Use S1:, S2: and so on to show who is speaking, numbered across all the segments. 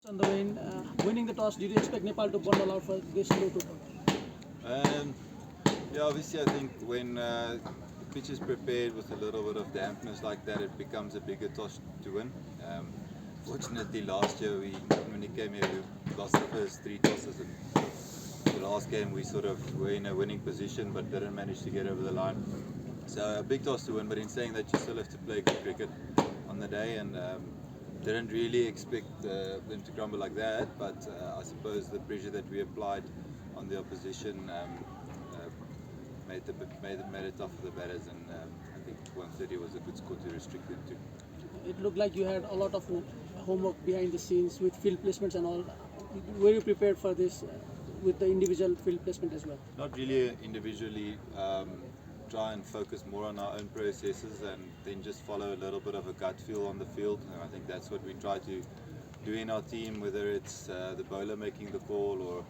S1: On the winning the toss, did you expect Nepal to bundle out for this low total?
S2: Yeah, obviously I think when the pitch is prepared with a little bit of dampness like that, it becomes a bigger toss to win. Fortunately, last year when it came here, we lost the first 3 tosses, and the last game we sort of were in a winning position but didn't manage to get over the line. So a big toss to win, but in saying that, you still have to play good cricket on the day, and didn't really expect them to crumble like that. But I suppose the pressure that we applied on the opposition made it tough for the batters, and I think 130 was a good score to restrict them to.
S1: It looked like you had a lot of homework behind the scenes with field placements and all. Were you prepared for this with the individual field placement as well?
S2: Not really individually. Try and focus more on our own processes, and then just follow a little bit of a gut feel on the field. And I think that's what we try to do in our team, whether it's the bowler making the call, or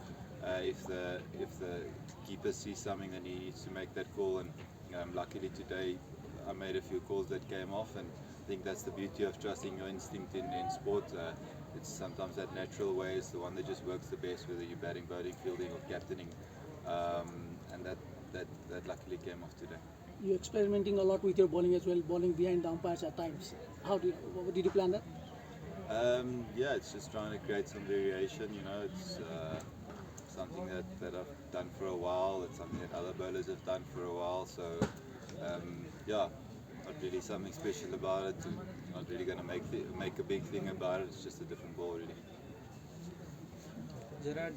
S2: if the keeper sees something and he needs to make that call. And luckily today I made a few calls that came off, and I think that's the beauty of trusting your instinct in sport. It's sometimes that natural way is the one that just works the best, whether you're batting, bowling, fielding, or captaining, and that luckily came off today.
S1: You're experimenting a lot with your bowling as well, bowling behind the umpires at times. Did you plan that?
S2: Yeah, it's just trying to create some variation. It's something that I've done for a while. It's something that other bowlers have done for a while. So yeah, not really something special about it. Not really going to make a big thing about it. It's just a different ball, really.
S3: Gerhard,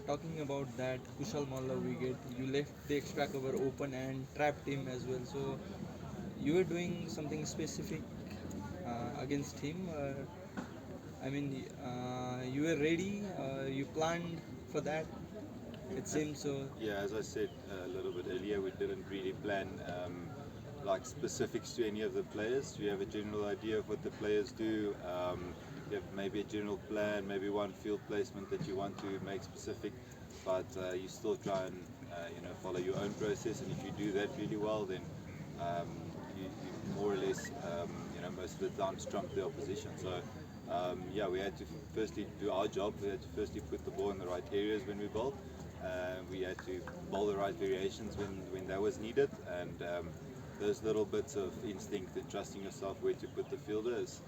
S3: talking about that Kushal Malla wicket, you left the extra cover open and trapped him as well. So you were doing something specific against him. I mean, you were ready. You planned for that. It seems so.
S2: Yeah, as I said a little bit earlier, we didn't really plan like specifics to any of the players. We have a general idea of what the players do. You have maybe a general plan, maybe one field placement that you want to make specific, but you still try and follow your own process. And if you do that really well, then you more or less most of the time trump the opposition. So yeah, we had to firstly do our job. We had to firstly put the ball in the right areas when we bowled. We had to bowl the right variations when that was needed, and those little bits of instinct and trusting yourself where to put the fielder is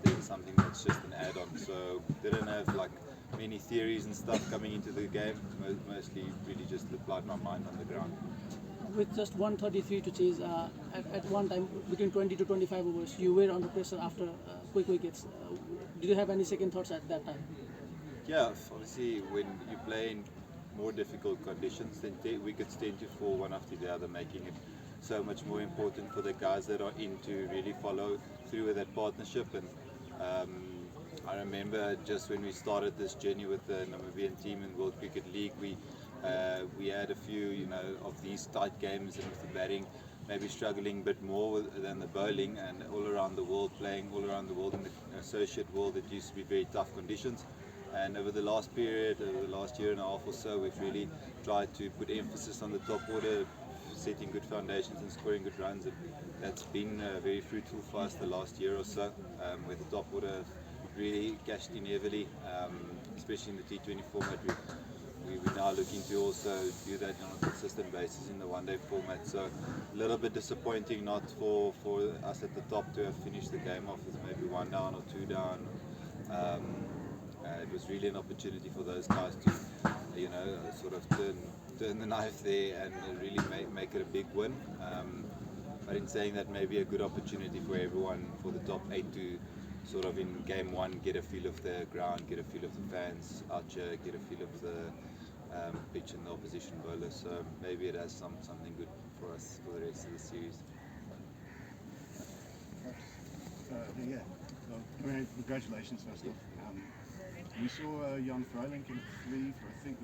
S2: then something that's just an add-on. So didn't have like many theories and stuff coming into the game. Mostly really just applied my mind on the ground.
S1: With just 133 to chase, at one time between 20 to 25 overs, you were under pressure after quick wickets. Did you have any second thoughts at that time?
S2: Yeah, obviously when you play in more difficult conditions, then wickets tend to fall one after the other, making it so much more important for the guys that are in to really follow through with that partnership. And I remember just when we started this journey with the Namibian team in World Cricket League, we had a few of these tight games, and with the batting maybe struggling a bit more than the bowling, and all around the world, playing all around the world in the associate world, it used to be very tough conditions. And over the last period, over the last year and a half or so, we've really tried to put emphasis on the top order, setting good foundations and scoring good runs, and that's been very fruitful for us the last year or so, where the top order really cashed in heavily, especially in the T20 format. We're now looking to also do that on a consistent basis in the one-day format. So a little bit disappointing not for us at the top to have finished the game off with maybe 1 down or 2 down. It was really an opportunity for those guys to, sort of turn the knife there and really make it a big win. But in saying that, maybe a good opportunity for everyone, for the top 8 to sort of in game 1 get a feel of the ground, get a feel of the fans out here, get a feel of the pitch and the opposition bowlers. So maybe it has something good for us for the rest of the series.
S4: Yeah, well, congratulations first off. We saw Jan Froling in 3 for I think